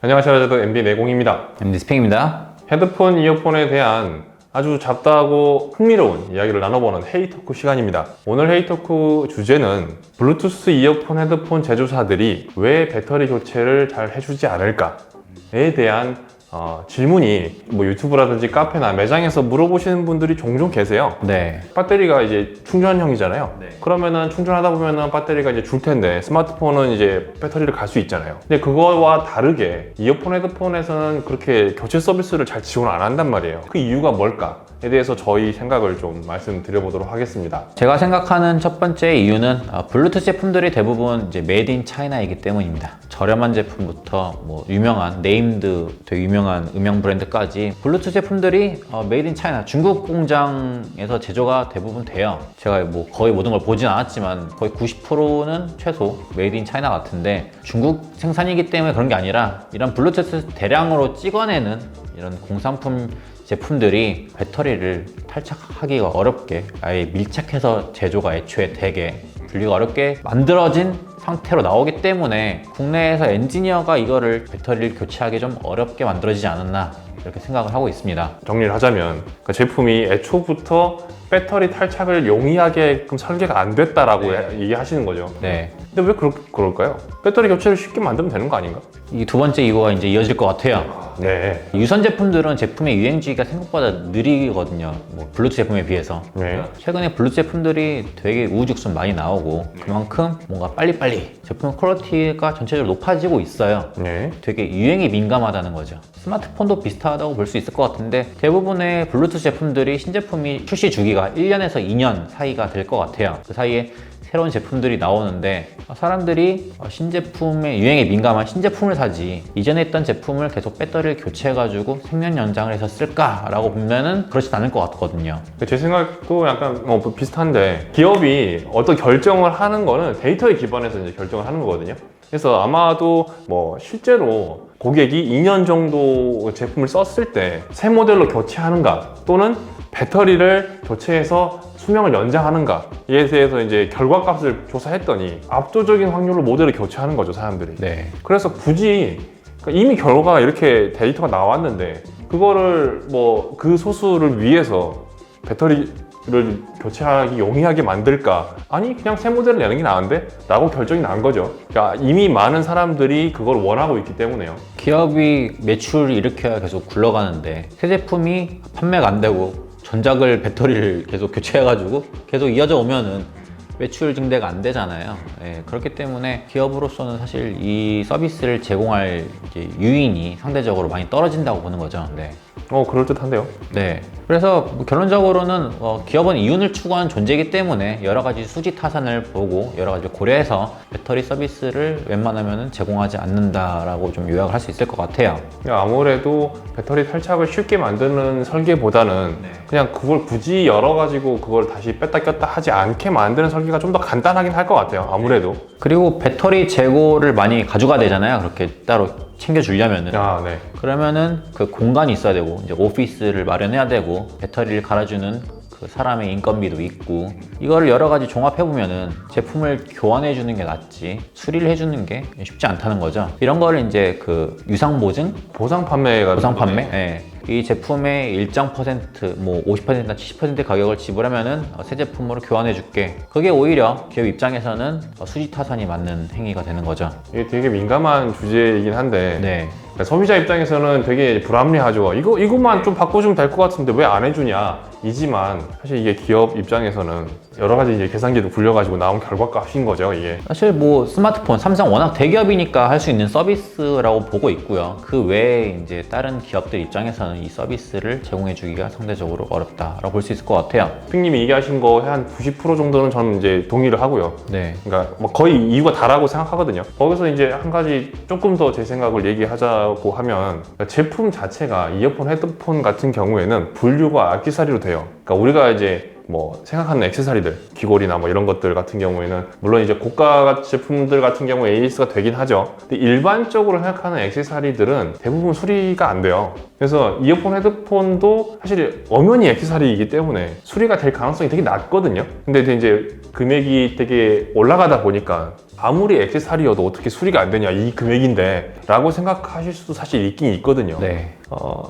안녕하세요. 저도 MD 내공입니다. MD 스팽입니다. 헤드폰, 이어폰에 대한 아주 잡다하고 흥미로운 이야기를 나눠보는 헤이토크 시간입니다. 오늘 헤이토크 주제는 블루투스 이어폰, 헤드폰 제조사들이 왜 배터리 교체를 잘 해주지 않을까에 대한 질문이 뭐 유튜브라든지 카페나 매장에서 물어보시는 분들이 종종 계세요. 네. 배터리가 이제 충전형이잖아요. 네. 그러면은 충전하다 보면은 배터리가 이제 줄 텐데 스마트폰은 이제 배터리를 갈 수 있잖아요. 근데 그거와 다르게 이어폰, 헤드폰에서는 그렇게 교체 서비스를 잘 지원 안 한단 말이에요. 그 이유가 뭘까에 대해서 저희 생각을 좀 말씀드려보도록 하겠습니다. 제가 생각하는 첫 번째 이유는 블루투스 제품들이 대부분 이제 메이드 인 차이나이기 때문입니다. 저렴한 제품부터 뭐 유명한 네임드 되게 유명한 음영 브랜드까지 블루투스 제품들이 메이드 인 차이나 중국 공장에서 제조가 대부분 돼요. 제가 뭐 거의 모든 걸 보진 않았지만 거의 90%는 최소 메이드 인 차이나 같은데 중국 생산이기 때문에 그런 게 아니라 이런 블루투스 대량으로 찍어내는 이런 공산품 제품들이 배터리를 탈착하기가 어렵게 아예 밀착해서 제조가 애초에 되게 분리가 어렵게 만들어진 상태로 나오기 때문에 국내에서 엔지니어가 이거를 배터리를 교체하기 좀 어렵게 만들어지지 않았나 이렇게 생각을 하고 있습니다. 정리를 하자면 그 제품이 애초부터 배터리 탈착을 용이하게끔 설계가 안 됐다라고 얘기하시는 거죠. 네. 근데 왜 그럴까요? 배터리 교체를 쉽게 만들면 되는 거 아닌가? 이 두 번째 이유가 이제 이어질 것 같아요. 네. 유선 제품들은 제품의 유행주기가 생각보다 느리거든요. 뭐 블루투스 제품에 비해서. 네. 최근에 블루투스 제품들이 되게 우후죽순 많이 나오고 그만큼 뭔가 빨리빨리 제품 퀄리티가 전체적으로 높아지고 있어요. 네. 되게 유행에 민감하다는 거죠. 스마트폰도 비슷하다고 볼 수 있을 것 같은데 대부분의 블루투스 제품들이 신제품이 출시 주기가 1년에서 2년 사이가 될 것 같아요. 그 사이에 새로운 제품들이 나오는데 사람들이 신제품의 유행에 민감한 신제품을 사지 이전에 있던 제품을 계속 배터리를 교체해가지고 생명 연장을 해서 쓸까라고 보면은 그렇진 않을 것 같거든요. 제 생각도 약간 비슷한데 기업이 어떤 결정을 하는 거는 데이터에 기반해서 이제 결정을 하는 거거든요. 그래서 아마도 뭐 실제로 고객이 2년 정도 제품을 썼을 때 새 모델로 교체하는가 또는 배터리를 교체해서 수명을 연장하는가에 대해서 이제 결과값을 조사했더니 압도적인 확률로 모델을 교체하는 거죠, 사람들이. 네. 그래서 굳이 이미 결과가 이렇게 데이터가 나왔는데 그거를 뭐 그 소수를 위해서 배터리를 교체하기 용이하게 만들까? 아니 그냥 새 모델을 내는 게 나은데? 라고 결정이 난 거죠. 그러니까 이미 많은 사람들이 그걸 원하고 있기 때문에요. 기업이 매출을 일으켜야 계속 굴러가는데 새 제품이 판매가 안 되고 전작을 배터리를 계속 교체해가지고 계속 이어져 오면은 매출 증대가 안 되잖아요. 예, 그렇기 때문에 기업으로서는 사실 이 서비스를 제공할 유인이 상대적으로 많이 떨어진다고 보는 거죠. 네. 그럴듯한데요. 네. 그래서 결론적으로는 기업은 이윤을 추구하는 존재이기 때문에 여러 가지 수지 타산을 보고 여러 가지 고려해서 배터리 서비스를 웬만하면 제공하지 않는다라고 좀 요약을 할 수 있을 것 같아요. 아무래도 배터리 탈착을 쉽게 만드는 설계보다는 그냥 그걸 굳이 열어가지고 그걸 다시 뺐다 꼈다 하지 않게 만드는 설계가 좀 더 간단하긴 할 것 같아요. 아무래도. 그리고 배터리 재고를 많이 가져가야 되잖아요. 그렇게 따로 챙겨주려면은. 네. 그러면은 그 공간이 있어야 되고 이제 오피스를 마련해야 되고 배터리를 갈아주는 그 사람의 인건비도 있고 이거를 여러 가지 종합해 보면은 제품을 교환해 주는 게 낫지 수리를 해 주는 게 쉽지 않다는 거죠. 이런 거를 이제 그 유상 보증, 보상 판매가 보상 판매, 예. 이 제품의 일정 퍼센트, 뭐 50%나 70% 가격을 지불하면은 새 제품으로 교환해 줄게. 그게 오히려 기업 입장에서는 수지 타산이 맞는 행위가 되는 거죠. 이게 되게 민감한 주제이긴 한데 네. 소비자 입장에서는 되게 불합리하죠. 이것만 좀 바꿔주면 될 것 같은데 왜 안 해주냐 이지만 사실 이게 기업 입장에서는 여러 가지 이제 계산기도 굴려가지고 나온 결과값인 거죠, 이게. 사실 뭐 스마트폰, 삼성 워낙 대기업이니까 할 수 있는 서비스라고 보고 있고요. 그 외에 이제 다른 기업들 입장에서는 이 서비스를 제공해주기가 상대적으로 어렵다라고 볼 수 있을 것 같아요. 핑님이 얘기하신 거 한 90% 정도는 저는 이제 동의를 하고요. 네. 그러니까 뭐 거의 이유가 다라고 생각하거든요. 거기서 이제 한 가지 조금 더 제 생각을 얘기하자고 하면 제품 자체가 이어폰, 헤드폰 같은 경우에는 분류가 악기사리로 돼요. 그러니까 우리가 이제 뭐 생각하는 액세서리들, 귀걸이나 뭐 이런 것들 같은 경우에는 물론 이제 고가 제품들 같은 경우에 AS가 되긴 하죠. 근데 일반적으로 생각하는 액세서리들은 대부분 수리가 안 돼요. 그래서 이어폰, 헤드폰도 사실 엄연히 액세서리이기 때문에 수리가 될 가능성이 되게 낮거든요. 근데 이제 금액이 되게 올라가다 보니까 아무리 액세서리여도 어떻게 수리가 안 되냐, 이 금액인데 라고 생각하실 수도 사실 있긴 있거든요. 네.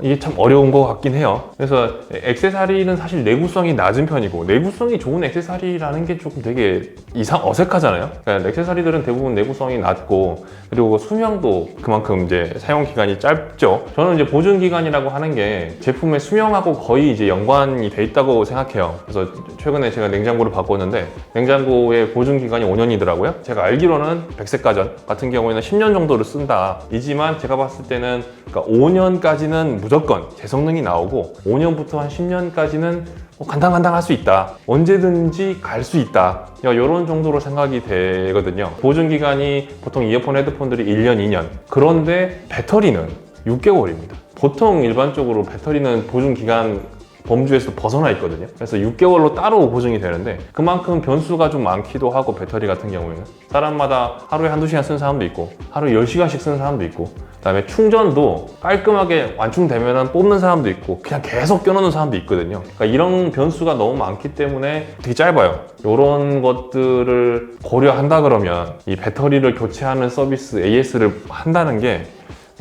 이게 참 어려운 것 같긴 해요. 그래서 액세서리는 사실 내구성이 낮은 편이고, 내구성이 좋은 액세서리라는 게 조금 되게 어색하잖아요. 그러니까 액세서리들은 대부분 내구성이 낮고, 그리고 수명도 그만큼 이제 사용 기간이 짧죠. 저는 이제 보증 기간이라고 하는 게 제품의 수명하고 거의 이제 연관이 돼 있다고 생각해요. 그래서 최근에 제가 냉장고를 바꿨는데 냉장고의 보증 기간이 5년이더라고요. 제가 알기로는 백색가전 같은 경우에는 10년 정도를 쓴다. 이지만 제가 봤을 때는 그러니까 5년까지는 무조건 제 성능이 나오고 5년부터 한 10년까지는 간당간당 할 수 있다. 언제든지 갈 수 있다. 이런 정도로 생각이 되거든요. 보증 기간이 보통 이어폰, 헤드폰들이 1년, 2년. 그런데 배터리는 6개월입니다. 보통 일반적으로 배터리는 보증 기간 범주에서 벗어나 있거든요. 그래서 6개월로 따로 보증이 되는데 그만큼 변수가 좀 많기도 하고, 배터리 같은 경우에는 사람마다 하루에 한두 시간 쓰는 사람도 있고 하루에 10시간씩 쓰는 사람도 있고, 그 다음에 충전도 깔끔하게 완충되면 뽑는 사람도 있고 그냥 계속 껴놓는 사람도 있거든요. 그러니까 이런 변수가 너무 많기 때문에 되게 짧아요. 이런 것들을 고려한다 그러면 이 배터리를 교체하는 서비스 AS를 한다는 게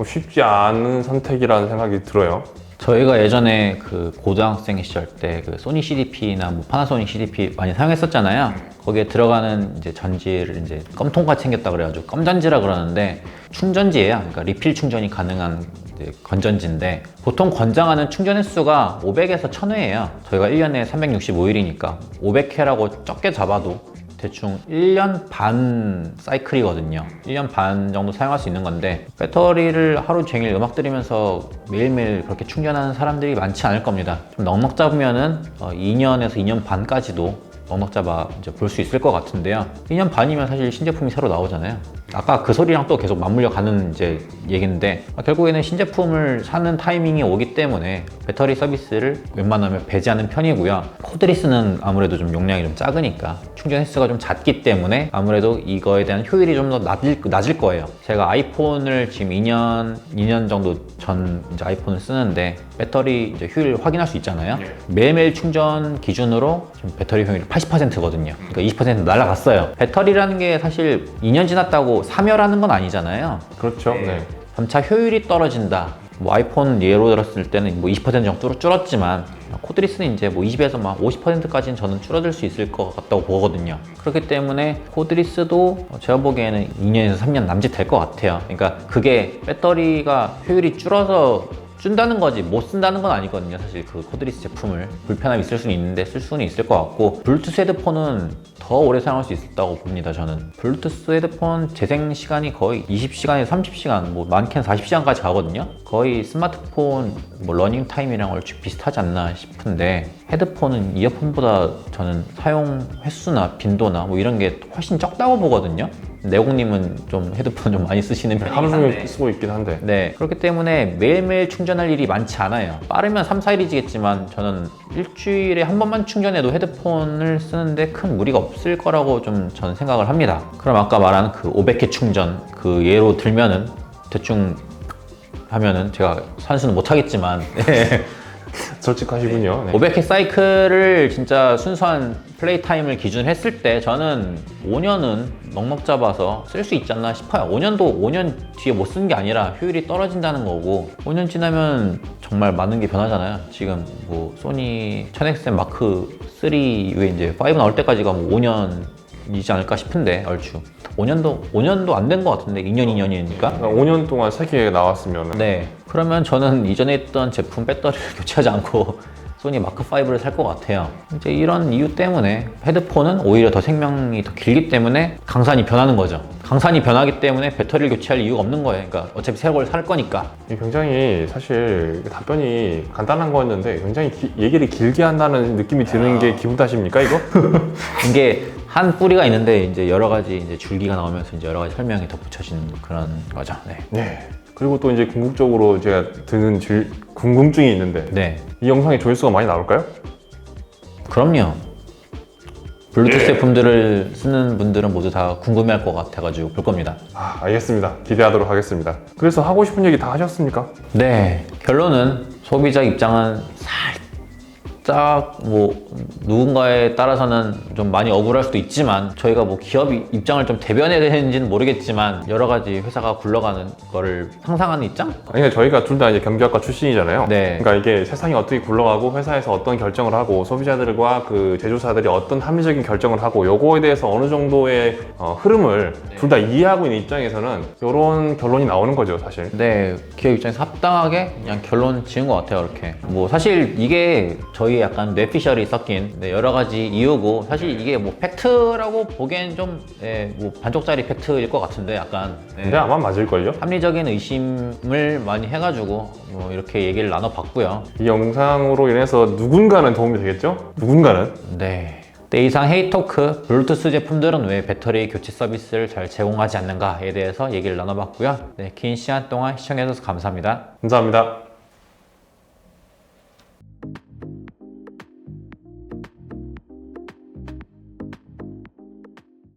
쉽지 않은 선택이라는 생각이 들어요. 저희가 예전에 그 고등학생 시절 때 그 소니 CDP나 뭐 파나소닉 CDP 많이 사용했었잖아요. 거기에 들어가는 이제 전지를 이제 껌통같이 생겼다 그래가지고 껌전지라 그러는데 충전지예요. 그러니까 리필 충전이 가능한 이제 건전지인데 보통 권장하는 충전 횟수가 500에서 1000회예요. 저희가 1년에 365일이니까 500회라고 적게 잡아도 대충 1년 반 사이클이거든요. 1년 반 정도 사용할 수 있는 건데 배터리를 하루 종일 음악 들으면서 매일매일 그렇게 충전하는 사람들이 많지 않을 겁니다. 좀 넉넉 잡으면은 2년에서 2년 반까지도 넉넉 잡아 이제 볼 수 있을 것 같은데요. 2년 반이면 사실 신제품이 새로 나오잖아요. 아까 그 소리랑 또 계속 맞물려 가는 이제 얘기인데 결국에는 신제품을 사는 타이밍이 오기 때문에 배터리 서비스를 웬만하면 배제하는 편이고요. 코드리스는 아무래도 좀 용량이 좀 작으니까 충전 횟수가 좀 작기 때문에 아무래도 이거에 대한 효율이 좀 더 낮을 거예요. 제가 아이폰을 지금 2년 정도 전 이제 아이폰을 쓰는데 배터리 이제 효율을 확인할 수 있잖아요. 매일매일 충전 기준으로 지금 배터리 효율이 80%거든요. 그러니까 20% 날아갔어요. 배터리라는 게 사실 2년 지났다고 사멸하는 건 아니잖아요. 그렇죠. 네. 점차 효율이 떨어진다. 뭐 아이폰 예로 들었을 때는 뭐 20% 정도 줄었지만 코드리스는 이제 뭐 20에서 막 50%까지는 저는 줄어들 수 있을 것 같다고 보거든요. 그렇기 때문에 코드리스도 제가 보기에는 2년에서 3년 남짓 될 것 같아요. 그러니까 그게 배터리가 효율이 줄어서 준다는 거지 못 쓴다는 건 아니거든요. 사실 그 코드리스 제품을 불편함이 있을 수는 있는데 쓸 수는 있을 것 같고, 블루투스 헤드폰은 더 오래 사용할 수 있다고 봅니다. 저는 블루투스 헤드폰 재생 시간이 거의 20시간에서 30시간, 뭐 많게는 40시간까지 가거든요. 거의 스마트폰 뭐 러닝 타임이랑 얼추 비슷하지 않나 싶은데 헤드폰은 이어폰보다 저는 사용 횟수나 빈도나 뭐 이런 게 훨씬 적다고 보거든요. 내공님은 좀 헤드폰 좀 많이 쓰시는 편이긴 하루 종일 한데 쓰고 있긴 한데. 네, 그렇기 때문에 매일매일 충전할 일이 많지 않아요. 빠르면 3, 4일이지겠지만 저는 일주일에 한 번만 충전해도 헤드폰을 쓰는데 큰 무리가 없을 거라고 좀 저는 생각을 합니다. 그럼 아까 말한 그 500회 충전 그 예로 들면은 대충 하면은 제가 산수는 못 하겠지만 솔직하시군요. 네. 500회 사이클을 진짜 순수한 플레이 타임을 기준 했을 때 저는 5년은 넉넉 잡아서 쓸 수 있지 않나 싶어요. 5년 뒤에 못 쓴 게 아니라 효율이 떨어진다는 거고, 5년 지나면 정말 많은 게 변하잖아요. 지금 뭐 소니 1000XM 마크 3 이후에 이제 5 나올 때까지가 뭐 5년이지 않을까 싶은데 얼추 5년도 안 된 것 같은데 2년이니까 5년 동안 3개가 나왔으면 네, 그러면 저는 이전에 했던 제품 배터리를 교체하지 않고 소니 마크5를 살 것 같아요. 이제 이런 이유 때문에 헤드폰은 오히려 더 생명이 더 길기 때문에 강산이 변하는 거죠. 강산이 변하기 때문에 배터리를 교체할 이유가 없는 거예요. 그러니까 어차피 새 걸 살 거니까. 굉장히 사실 답변이 간단한 거였는데 굉장히 얘기를 길게 한다는 느낌이 드는 게 기분 탓입니까 이거? 이게 한 뿌리가 있는데 이제 여러 가지 이제 줄기가 나오면서 이제 여러 가지 설명이 덧붙여지는 그런 거죠. 네. 네. 그리고 또 이제 궁극적으로 제가 드는 궁금증이 있는데 네. 이 영상에 조회수가 많이 나올까요? 그럼요. 블루투스 제품들을 쓰는 분들은 모두 다 궁금해할 것 같아가지고 볼 겁니다. 알겠습니다. 기대하도록 하겠습니다. 그래서 하고 싶은 얘기 다 하셨습니까? 네, 결론은 소비자 입장은 살짝 뭐 누군가에 따라서는 좀 많이 억울할 수도 있지만 저희가 뭐 기업 입장을 좀 대변해야 되는지는 모르겠지만 여러 가지 회사가 굴러가는 거를 상상하는 입장? 아니, 저희가 둘 다 이제 경제학과 출신이잖아요. 네. 그러니까 이게 세상이 어떻게 굴러가고 회사에서 어떤 결정을 하고 소비자들과 그 제조사들이 어떤 합리적인 결정을 하고 요거에 대해서 어느 정도의 흐름을 둘 다 이해하고 있는 입장에서는 이런 결론이 나오는 거죠, 사실. 네, 기업 입장에서 합당하게 그냥 결론 지은 것 같아요, 이렇게. 뭐 사실 이게 저희 약간 뇌피셜이 섞인 여러 가지 이유고 사실 이게 뭐 팩트라고 보기엔 좀 뭐 반쪽짜리 팩트일 것 같은데 약간 근데 아마 맞을걸요? 합리적인 의심을 많이 해가지고 뭐 이렇게 얘기를 나눠봤고요. 이 영상으로 인해서 누군가는 도움이 되겠죠? 누군가는? 네. 네, 이상 헤이토크 블루투스 제품들은 왜 배터리 교체 서비스를 잘 제공하지 않는가에 대해서 얘기를 나눠봤고요. 네, 긴 시간 동안 시청해주셔서 감사합니다. 감사합니다.